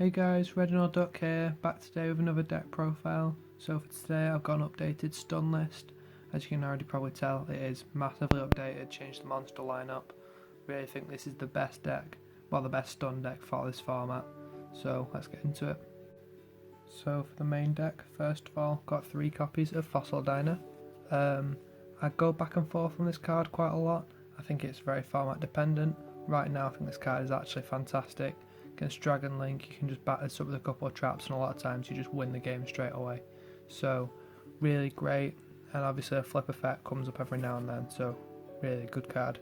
Hey guys, Reginald Duck here, back today with another deck profile. So for today I've got an updated stun list. As you can already probably tell, it is massively updated, changed the monster lineup. Really think this is the best deck, well the best stun deck for this format. So let's get into it. So for the main deck, first of all, got 3 copies of Fossil Diner. I go back and forth on this card quite a lot. I think it's very format dependent. Right now I think this card is actually fantastic. Against Dragon Link you can just batter this up with a couple of traps and a lot of times you just win the game straight away. So really great, and obviously a flip effect comes up every now and then, so really good card.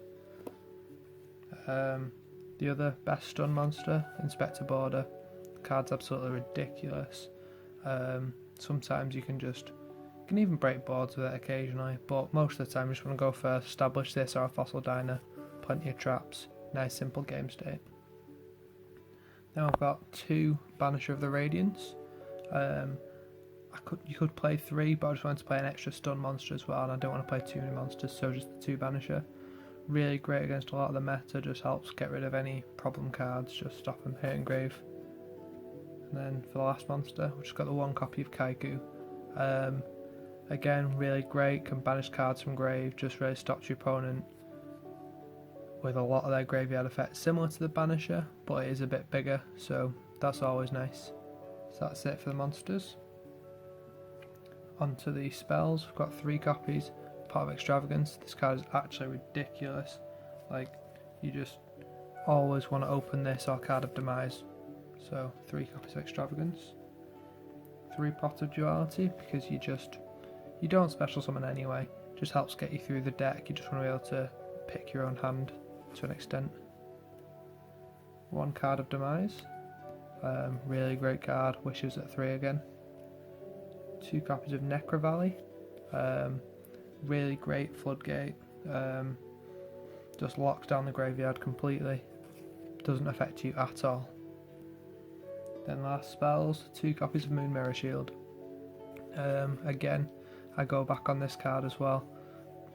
The other best stun monster, Inspectorboarder. The card's absolutely ridiculous. Sometimes you can even break boards with it occasionally, but most of the time you just want to go first, establish this or a Fossil Diner, plenty of traps, nice simple game state. Now I've got 2 Banisher of the Radiance. You could play 3, but I just wanted to play an extra stun monster as well, and I don't want to play too many monsters, so just the 2 Banisher. Really great against a lot of the meta, just helps get rid of any problem cards, just stop them hitting grave. And then for the last monster, we've just got the 1 copy of Kaiku. Again, really great, can banish cards from grave, just really stops your opponent with a lot of their graveyard effects, similar to the Banisher, but it is a bit bigger, so that's always nice. So that's it for the monsters. Onto the spells, we've got 3 copies. Part of Extravagance. This card is actually ridiculous. Like, you just always want to open this or Card of Demise. So 3 copies of Extravagance. 3 Pot of Duality, because you don't special summon anyway. Just helps get you through the deck. You just want to be able to pick your own hand to an extent. 1 Card of Demise. Really great card. Wish it was at 3 again. 2 copies of Necro Valley. Really great floodgate. Just locks down the graveyard completely. Doesn't affect you at all. Then last spells, 2 copies of Moon Mirror Shield. Again, I go back on this card as well.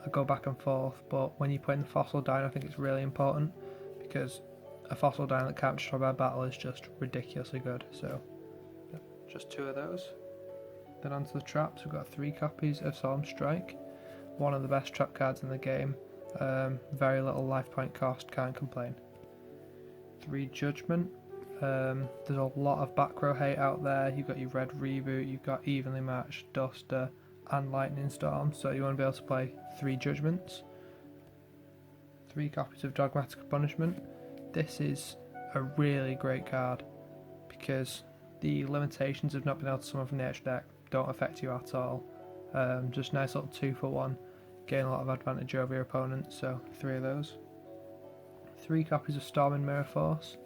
I go back and forth, but when you play in the Fossil Diner I think it's really important, because a Fossil Diner that can't destroy by battle is just ridiculously good. So just 2 of those. Then onto the traps, we've got 3 copies of Solemn Strike. One of the best trap cards in the game. Very little life point cost, can't complain. 3 Judgment. There's a lot of back row hate out there. You've got your Red Reboot, you've got Evenly Matched, Duster, and Lightning Storm, so you want to be able to play 3 Judgments. 3 copies of Dogmatic Punishment. This is a really great card because the limitations of not being able to summon from the extra deck don't affect you at all. Just nice little 2 for 1, gain a lot of advantage over your opponent, so 3 of those. 3 copies of Storm and Mirror Force.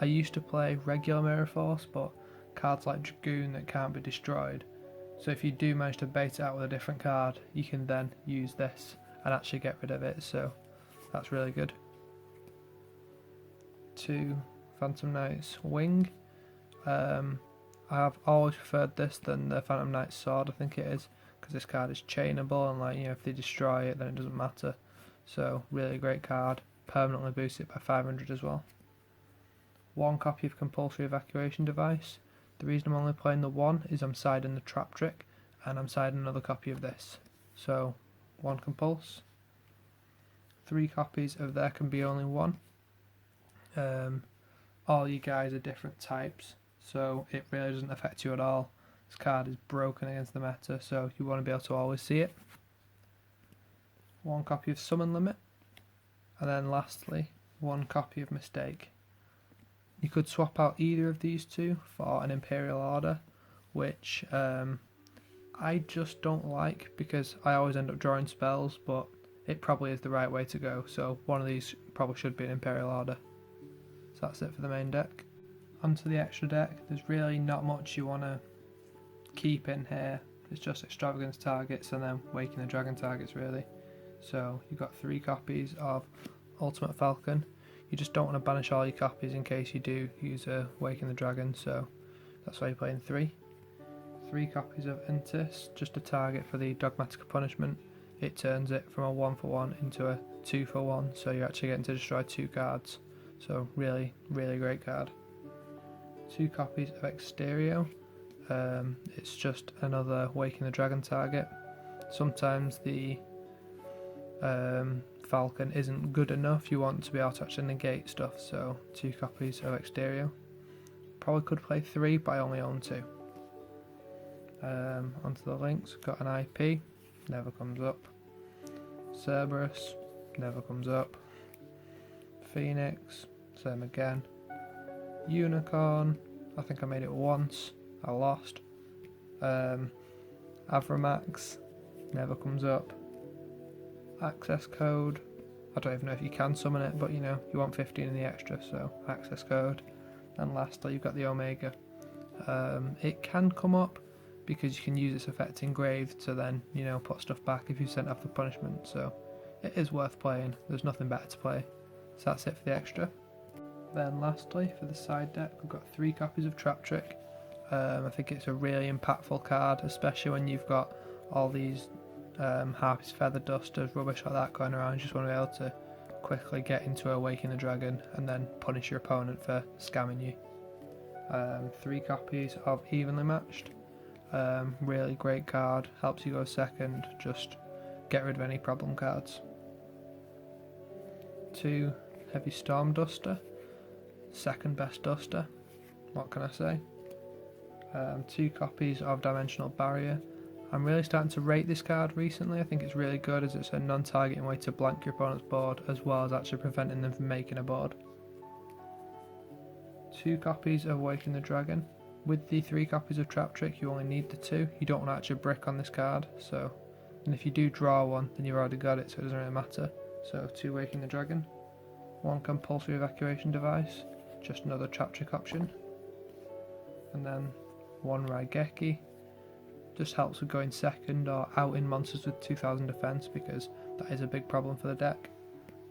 I used to play regular Mirror Force, but cards like Dragoon that can't be destroyed. So if you do manage to bait it out with a different card, you can then use this and actually get rid of it, so that's really good. 2 Phantom Knight's Wing. I have always preferred this than the Phantom Knight's Sword, I think it is, because this card is chainable and if they destroy it then it doesn't matter. So really great card, permanently boosts it by 500 as well. 1 copy of Compulsory Evacuation Device. The reason I'm only playing the 1 is I'm siding the Trap Trick and I'm siding another copy of this. So 1 Compulse. 3 copies of There Can Be Only One. All you guys are different types, so it really doesn't affect you at all. This card is broken against the meta, so you want to be able to always see it. 1 copy of Summon Limit. And then lastly, 1 copy of Mistake. You could swap out either of these 2 for an Imperial Order, which I just don't like because I always end up drawing spells, but it probably is the right way to go, so one of these probably should be an Imperial Order. So that's it for the main deck. Onto the extra deck, there's really not much you want to keep in here. It's just Extravagance targets and then Waking the Dragon targets really. So you've got 3 copies of Ultimate Falcon. You just don't want to banish all your copies in case you do use a Waking the Dragon, so that's why you're playing 3. 3 copies of Intis, just a target for the Dogmatic Punishment. It turns it from a 1 for 1 into a 2 for 1, so you're actually getting to destroy 2 cards. So really, really great card. 2 copies of Exterior. It's just another Waking the Dragon target. Sometimes the Falcon isn't good enough, you want to be able to actually negate stuff, so 2 copies of Exterior. Probably could play 3, but I only own 2. Onto the links, got an IP, never comes up. Cerberus, never comes up. Phoenix, same again. Unicorn, I think I made it once, I lost. Avramax, never comes up. Access code, I don't even know if you can summon it, but you know, you want 15 in the extra, so access code. And lastly, you've got the Omega. It can come up because you can use its effect engraved to then, you know, put stuff back if you sent off the punishment, so it is worth playing. There's nothing better to play. So that's it for the extra. Then lastly, for the side deck, we've got 3 copies of Trap Trick. I think it's a really impactful card, especially when you've got all these Harpie's Feather Dusters, rubbish like that going around. You just want to be able to quickly get into Awaken the Dragon and then punish your opponent for scamming you. 3 copies of Evenly Matched. Really great card, helps you go second, just get rid of any problem cards. 2 Heavy Storm Duster, second best duster, what can I say. 2 copies of Dimensional Barrier. I'm really starting to rate this card recently. I think it's really good as it's a non-targeting way to blank your opponent's board as well as actually preventing them from making a board. 2 copies of Waking the Dragon. With the 3 copies of Trap Trick you only need the 2. You don't want to actually brick on this card, so, and if you do draw one then you've already got it, so it doesn't really matter. So 2 Waking the Dragon. 1 Compulsory Evacuation Device, just another Trap Trick option. And then 1 Raigeki, just helps with going second or outing monsters with 2000 defense because that is a big problem for the deck.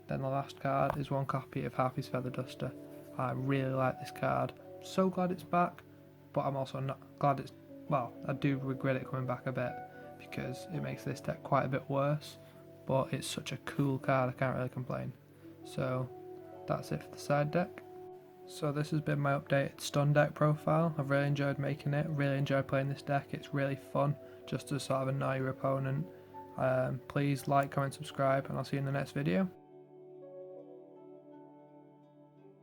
Then the last card is 1 copy of Harpie's Feather Duster. I really like this card, so glad it's back, but I'm also not glad it's, well, I do regret it coming back a bit because it makes this deck quite a bit worse, but it's such a cool card I can't really complain. So that's it for the side deck. So this has been my updated stun deck profile. I've really enjoyed making it, really enjoyed playing this deck. It's really fun just to sort of annoy your opponent. Please like, comment, subscribe, and I'll see you in the next video.